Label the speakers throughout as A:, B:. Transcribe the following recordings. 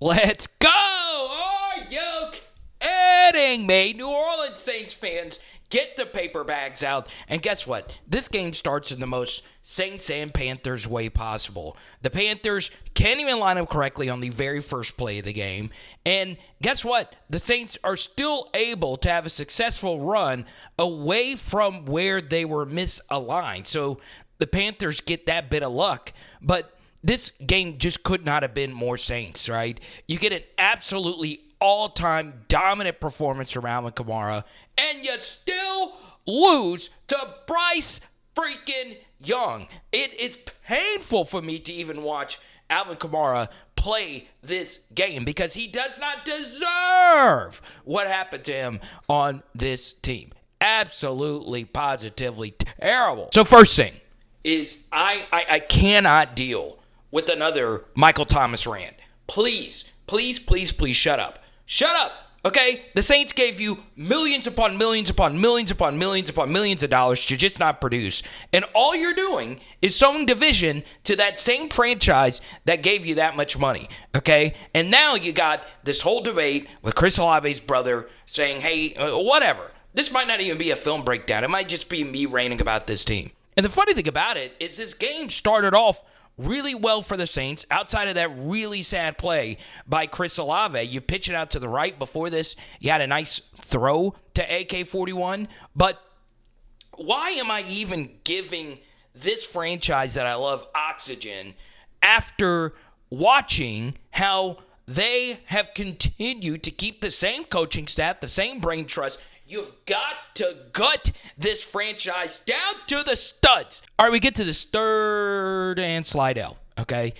A: Let's go! Are you kidding me? New Orleans Saints fans, get the paper bags out. And guess what? This game starts in the most Saints and Panthers way possible. The Panthers can't even line up correctly on the very first play of the game. And guess what? The Saints are still able to have a successful run away from where they were misaligned. So the Panthers get that bit of luck. But this game just could not have been more Saints, right? You get an absolutely all-time dominant performance from Alvin Kamara, and you still lose to Bryce freaking Young. It is painful for me to even watch Alvin Kamara play this game because he does not deserve what happened to him on this team. Absolutely, positively terrible. So first thing is I cannot deal with another Michael Thomas rant. Please, please, please, please shut up. Shut up, okay? The Saints gave you millions upon millions upon millions upon millions upon millions of dollars to just not produce. And all you're doing is sowing division to that same franchise that gave you that much money, okay? And now you got this whole debate with Chris Olave's brother saying, hey, whatever. This might not even be a film breakdown. It might just be me ranting about this team. And the funny thing about it is this game started off really well for the Saints. Outside of that really sad play by Chris Olave, you pitch it out to the right. Before this, you had a nice throw to AK-41. But why am I even giving this franchise that I love oxygen after watching how they have continued to keep the same coaching staff, the same brain trust? You've got to gut this franchise down to the studs. All right, we get to this third and Slidell, okay?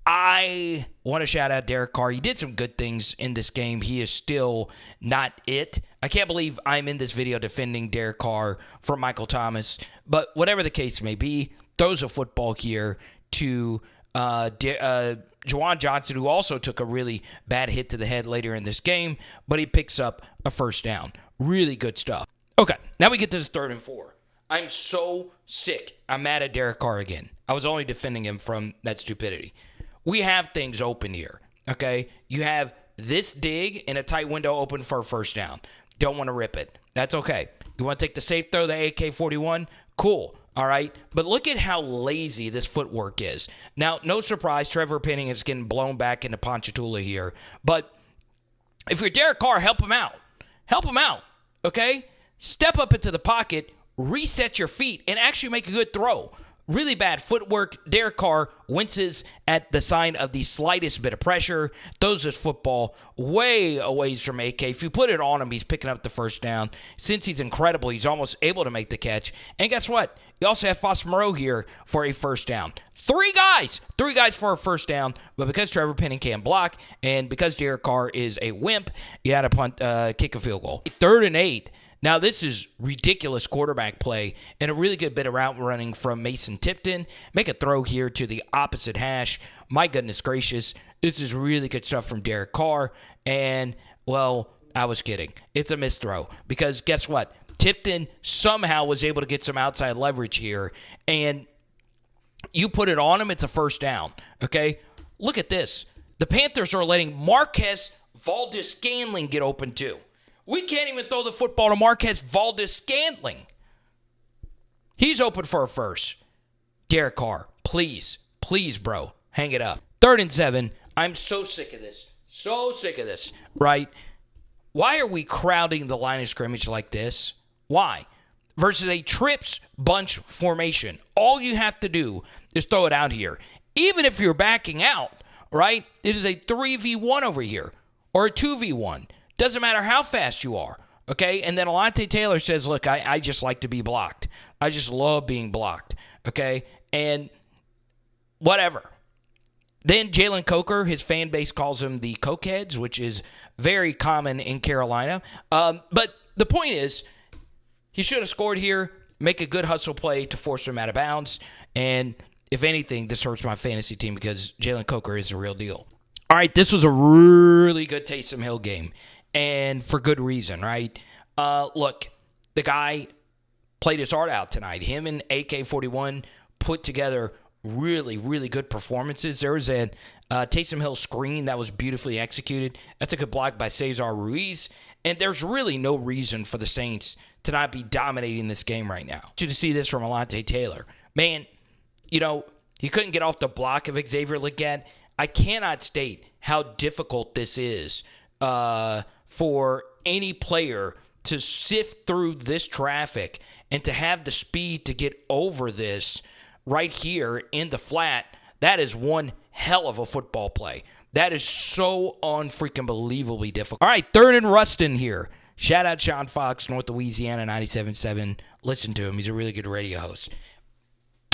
A: I want to shout out Derek Carr. He did some good things in this game. He is still not it. I can't believe I'm in this video defending Derek Carr for Michael Thomas. But whatever the case may be, throws a football here to Juwan Johnson, who also took a really bad hit to the head later in this game, but he picks up a first down. Really good stuff. Okay, now we get to this 3rd and 4. I'm so sick. I'm mad at Derek Carr again. I was only defending him from that stupidity. We have things open here, okay? You have this dig in a tight window open for a first down. Don't want to rip it. That's okay. You want to take the safe throw, the AK-41? Cool. All right, but look at how lazy this footwork is. Now, no surprise, Trevor Penning is getting blown back into Ponchatoula here. But if you're Derek Carr, help him out. Help him out, okay? Step up into the pocket, reset your feet, and actually make a good throw. Really bad footwork. Derek Carr winces at the sign of the slightest bit of pressure. Throws his football way away from AK. If you put it on him, he's picking up the first down. Since he's incredible, he's almost able to make the catch. And guess what? You also have Foster Moreau here for a first down. Three guys for a first down. But because Trevor Penning can't block and because Derek Carr is a wimp, you had to kick a field goal. 3rd and 8. Now, this is ridiculous quarterback play and a really good bit of route running from Mason Tipton. Make a throw here to the opposite hash. My goodness gracious, this is really good stuff from Derek Carr. And, well, I was kidding. It's a missed throw because guess what? Tipton somehow was able to get some outside leverage here. And you put it on him, it's a first down, okay? Look at this. The Panthers are letting Marquez Valdes-Scantling get open too. We can't even throw the football to Marquez Valdes-Scantling. He's open for a first. Derek Carr, please, please, bro, hang it up. 3rd and 7. I'm so sick of this. So sick of this, right? Why are we crowding the line of scrimmage like this? Why? Versus a trips bunch formation. All you have to do is throw it out here. Even if you're backing out, right? It is a 3v1 over here or a 2v1. Doesn't matter how fast you are, okay? And then Alontae Taylor says, look, I just like to be blocked. I just love being blocked, okay? And whatever. Then Jalen Coker, his fan base calls him the Cokeheads, which is very common in Carolina. But the point is, he should have scored here, make a good hustle play to force him out of bounds. And if anything, this hurts my fantasy team because Jalen Coker is a real deal. All right, this was a really good Taysom Hill game. And for good reason, right? Look, the guy played his heart out tonight. Him and AK-41 put together really, really good performances. There was Taysom Hill screen that was beautifully executed. That's a good block by Cesar Ruiz. And there's really no reason for the Saints to not be dominating this game right now. To see this from Alontae Taylor. Man, he couldn't get off the block of Xavier Legette. I cannot state how difficult this is for any player to sift through this traffic and to have the speed to get over this right here in the flat. That is one hell of a football play. That is so unfreaking believably difficult. All right, third and Rustin here. Shout out Sean Fox, North Louisiana 97.7. Listen to him. He's a really good radio host.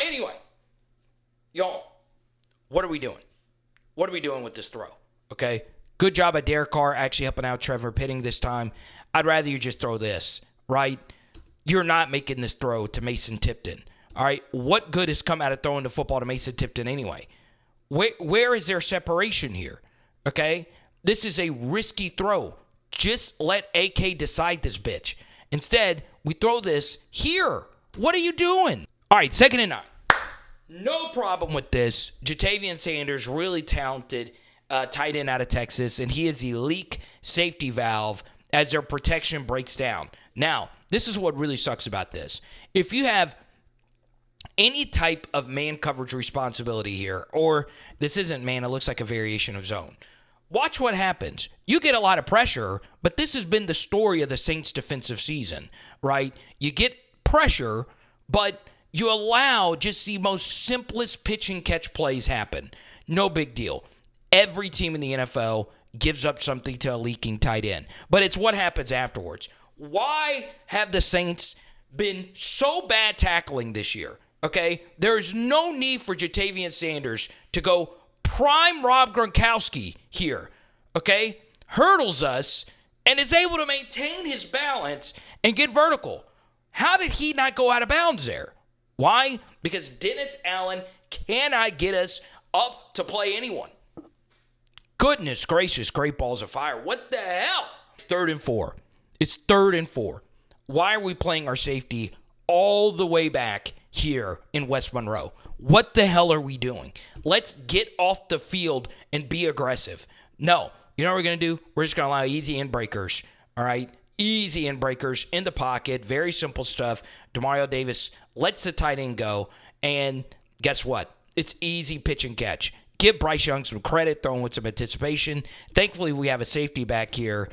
A: Anyway, y'all, what are we doing? What are we doing with this throw? Okay? Good job by Derek Carr actually helping out Trevor Pitting this time. I'd rather you just throw this, right? You're not making this throw to Mason Tipton. All right? What good has come out of throwing the football to Mason Tipton anyway? Where is there separation here? Okay? This is a risky throw. Just let AK decide this bitch. Instead, we throw this here. What are you doing? All right, 2nd and 9. No problem with this. Jatavian Sanders, really talented tight end out of Texas, and he is the leak safety valve as their protection breaks down. Now, this is what really sucks about this. If you have any type of man coverage responsibility here, or this isn't man, it looks like a variation of zone. Watch what happens. You get a lot of pressure, but this has been the story of the Saints' defensive season, right? You get pressure, but you allow just the most simplest pitch and catch plays happen. No big deal. Every team in the NFL gives up something to a leaking tight end, but it's what happens afterwards. Why have the Saints been so bad tackling this year? Okay, there's no need for Jatavian Sanders to go prime Rob Gronkowski here, okay? Hurdles us and is able to maintain his balance and get vertical. How did he not go out of bounds there? Why? Because Dennis Allen cannot get us up to play anyone. Goodness gracious, great balls of fire. What the hell? 3rd and 4. It's 3rd and 4. Why are we playing our safety all the way back here in West Monroe? What the hell are we doing? Let's get off the field and be aggressive. No. You know what we're going to do? We're just going to allow easy in breakers. All right? Easy in breakers in the pocket. Very simple stuff. Demario Davis lets the tight end go. And guess what? It's easy pitch and catch. Give Bryce Young some credit, throwing with some anticipation. Thankfully, we have a safety back here.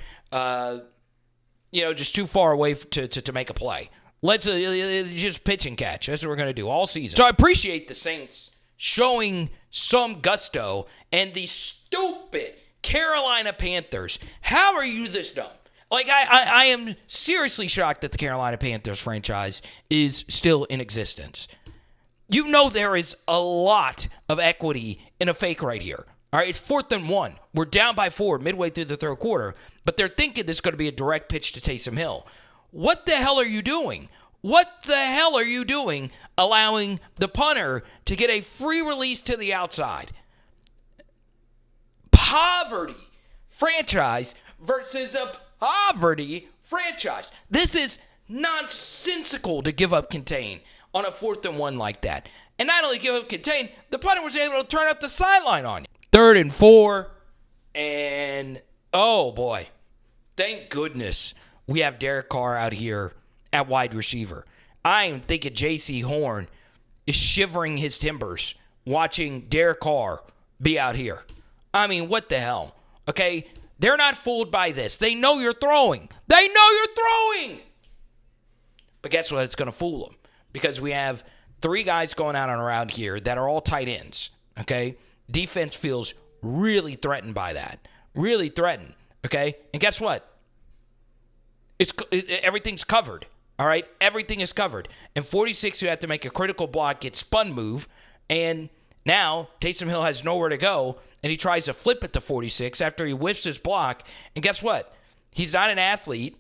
A: Just too far away to make a play. Let's just pitch and catch. That's what we're going to do all season. So I appreciate the Saints showing some gusto, and the stupid Carolina Panthers. How are you this dumb? Like, I am seriously shocked that the Carolina Panthers franchise is still in existence. You know there is a lot of equity in a fake right here. All right, it's 4th and 1. We're down by 4 midway through the 3rd quarter, but they're thinking this is going to be a direct pitch to Taysom Hill. What the hell are you doing? What the hell are you doing allowing the punter to get a free release to the outside? Poverty franchise versus a poverty franchise. This is nonsensical to give up contain on a 4th and 1 like that. And not only give up contain, the punter was able to turn up the sideline on you. 3rd and 4, and oh boy, thank goodness we have Derek Carr out here at wide receiver. I am thinking J.C. Horn is shivering his timbers watching Derek Carr be out here. I mean, what the hell? Okay, they're not fooled by this. They know you're throwing. They know you're throwing. But guess what? It's going to fool them because we have 3 guys going out and around here that are all tight ends. Okay, defense feels really threatened by that. Really threatened. Okay, and guess what? Everything's covered, all right? Everything is covered. And 46, you have to make a critical block, get spun move, and now Taysom Hill has nowhere to go, and he tries to flip it to 46 after he whiffs his block, and guess what? He's not an athlete.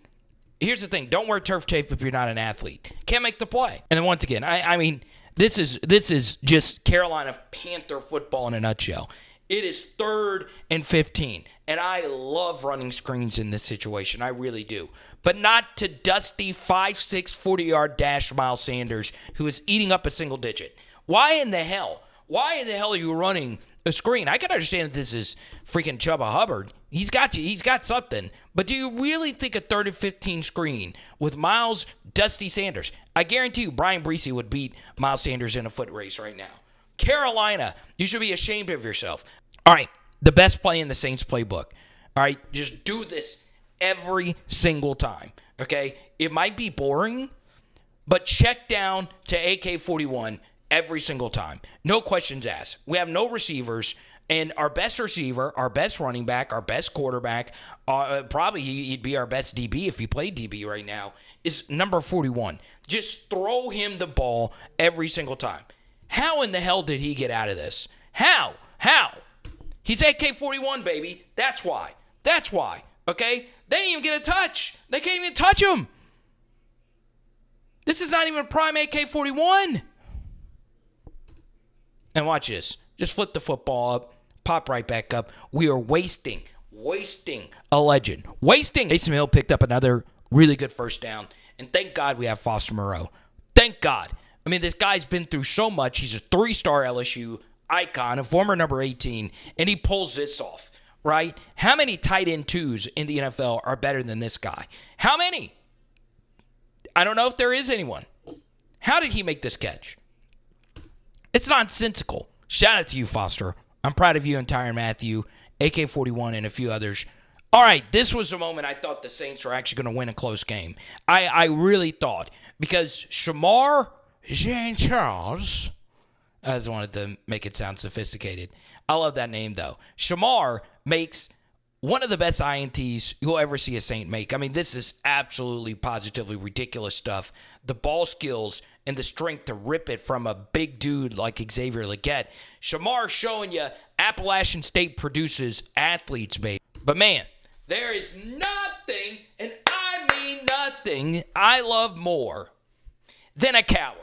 A: Here's the thing. Don't wear turf tape if you're not an athlete. Can't make the play. And then once again, I mean, this is just Carolina Panther football in a nutshell. It is 3rd and 15, and I love running screens in this situation. I really do. But not to dusty 5'6", 40-yard dash Miles Sanders, who is eating up a single digit. Why in the hell are you running a screen. I can understand that this is freaking Chubba Hubbard. He's got you. He's got something. But do you really think a 3rd and 15 screen with Miles Dusty Sanders? I guarantee you Brian Breesy would beat Miles Sanders in a foot race right now. Carolina, you should be ashamed of yourself. All right, the best play in the Saints playbook. All right, just do this every single time, okay? It might be boring, but check down to AK-41 every single time. No questions asked. We have no receivers, and our best receiver, our best running back, our best quarterback, probably he'd be our best DB if he played DB right now, is number 41. Just throw him the ball every single time. How in the hell did he get out of this? How? He's AK-41, baby. That's why. Okay? They didn't even get a touch. They can't even touch him. This is not even a prime AK-41. And watch this. Just flip the football up. Pop right back up. We are wasting a legend. Taysom Hill picked up another really good first down. And thank God we have Foster Moreau. Thank God. I mean, this guy's been through so much. He's a 3-star LSU icon, a former number 18, and he pulls this off, right? How many tight end 2s in the NFL are better than this guy? How many? I don't know if there is anyone. How did he make this catch? It's nonsensical. Shout out to you, Foster. I'm proud of you and Tyrann Mathieu, AK-41, and a few others. All right, this was a moment I thought the Saints were actually going to win a close game. I really thought, because Shamar Jean-Charles, I just wanted to make it sound sophisticated. I love that name, though. Shamar makes one of the best INTs you'll ever see a Saint make. I mean, this is absolutely, positively ridiculous stuff. The ball skills and the strength to rip it from a big dude like Xavier Legette. Shamar showing you Appalachian State produces athletes, baby. But, man, there is nothing, and I mean nothing, I love more than a coward.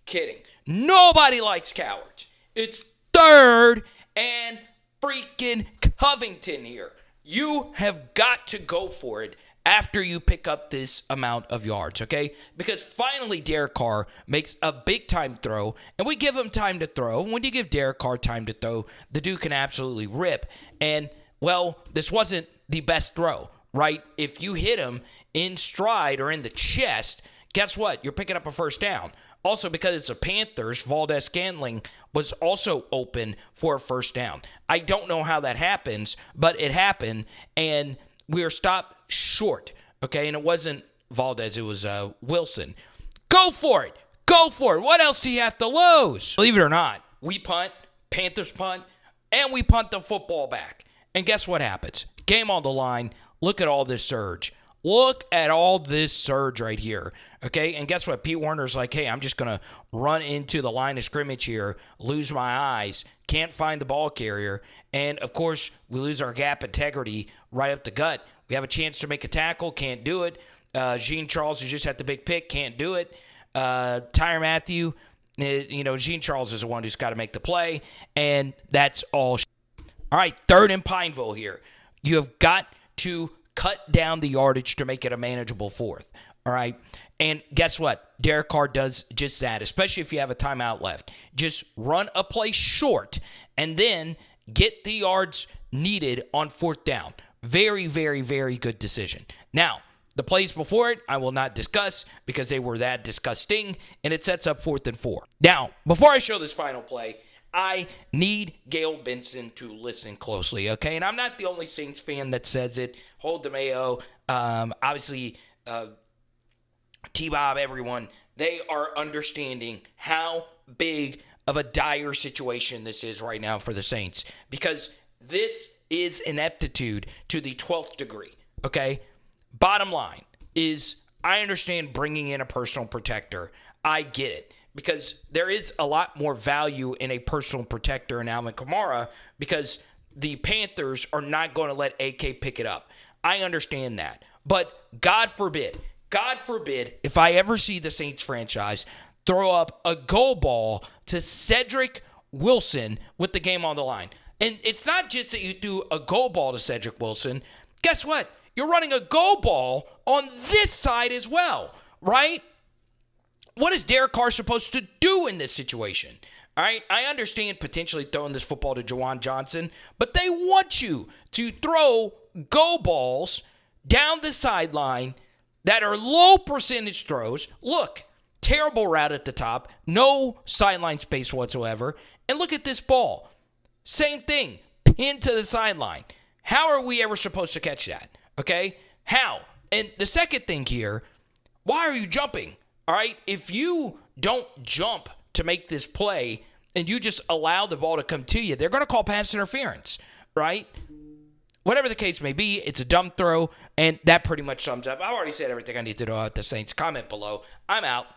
A: Kidding. Nobody likes cowards. It's 3rd and freaking Covington here. You have got to go for it after you pick up this amount of yards, okay? Because finally Derek Carr makes a big-time throw, and we give him time to throw. When you give Derek Carr time to throw, the dude can absolutely rip. And, well, this wasn't the best throw, right? If you hit him in stride or in the chest, guess what? You're picking up a first down. Also, because it's the Panthers, Valdez-Scantling was also open for a first down. I don't know how that happens, but it happened, and we were stopped short, okay? And it wasn't Valdez, it was Wilson. Go for it. What else do you have to lose? Believe it or not, we punt, Panthers punt, and we punt the football back. And guess what happens? Game on the line. Look at all this surge. Look at all this surge right here, okay? And guess what? Pete Werner's like, hey, I'm just going to run into the line of scrimmage here, lose my eyes, can't find the ball carrier, and, of course, we lose our gap integrity right up the gut. We have a chance to make a tackle, can't do it. Jean-Charles, who just had the big pick, can't do it. Tyrann Mathieu, Jean-Charles is the one who's got to make the play, and that's all. All right, 3rd and Pineville here. You have got to cut down the yardage to make it a manageable 4th, all right? And guess what? Derek Carr does just that, especially if you have a timeout left. Just run a play short and then get the yards needed on 4th down. Very, very, very good decision. Now, the plays before it, I will not discuss because they were that disgusting, and it sets up 4th and 4. Now, before I show this final play, I need Gayle Benson to listen closely, okay? And I'm not the only Saints fan that says it. Hold DeMayo, obviously, T-Bob, everyone, they are understanding how big of a dire situation this is right now for the Saints, because this is ineptitude to the 12th degree, okay? Bottom line is, I understand bringing in a personal protector. I get it. Because there is a lot more value in a personal protector in Alvin Kamara, because the Panthers are not going to let AK pick it up. I understand that. But God forbid, if I ever see the Saints franchise throw up a goal ball to Cedric Wilson with the game on the line. And it's not just that you do a goal ball to Cedric Wilson. Guess what? You're running a goal ball on this side as well, right? What is Derek Carr supposed to do in this situation? All right, I understand potentially throwing this football to Juwan Johnson, but they want you to throw go balls down the sideline that are low percentage throws. Look, terrible route at the top, no sideline space whatsoever. And look at this ball. Same thing, pinned to the sideline. How are we ever supposed to catch that? Okay? How? And the second thing here, why are you jumping? All right? If you don't jump to make this play and you just allow the ball to come to you, they're going to call pass interference, right? Whatever the case may be, it's a dumb throw, and that pretty much sums up. I already said everything I need to know about the Saints. Comment below. I'm out.